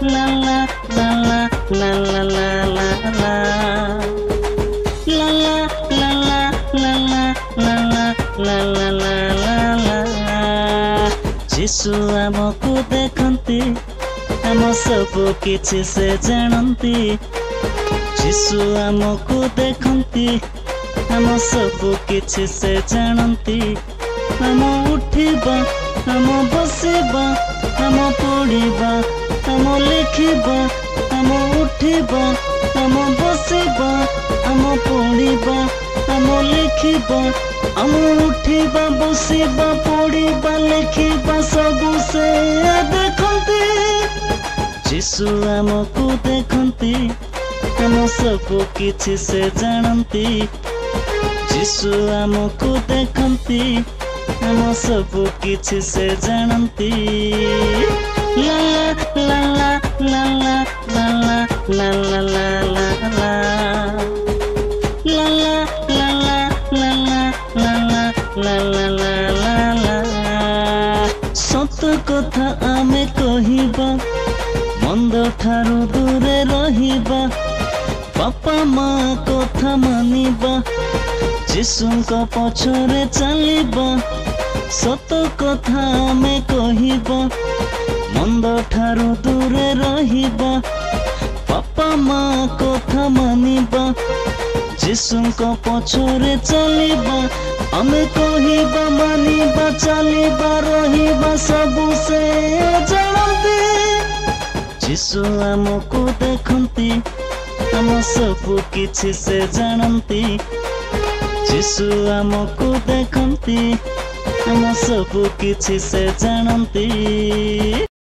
ला ला ला ला ला ला ला ला ला ला ला ला ला ला। जीशु आमको देखती आम सब किछि से जानती। जीशु आमको देखती आम सब किछि से जानती। आम उठिबा आम बसिबा आम पढ़िबा आम लिखिबा आम उठिबा आम बसिबा आम पढ़िबा आम लिखिबा आम उठिबा बसिबा पढ़िबा लिखिबा सबु से देखती। जीशु आमको देखती आम सब किछि से जानती। जीशु आमको देखती आम सब किछि से जानती। ला ला ला ला ला ला ला ला ला ला ला ला ला ला ला ला ला। सत कथा आमे कहिबा मंद ठारू दूरे रहिबा। बापा माँ कथा मानिबा जीशुଙ୍କ पछरे चलिबा। सत कथा आमे कहिबा मंद ठारू दूरे रहिबा। बापा माँ कथा मानिबा जीशुଙ୍କ पछरे चलिबा। आमे कहिबा मानिबा चलिबा रहिबा सबु से जानती। जीशु आमको देखती आम सब किछि से जानती। जीशु आमको देखती आम सब किछि से जानती।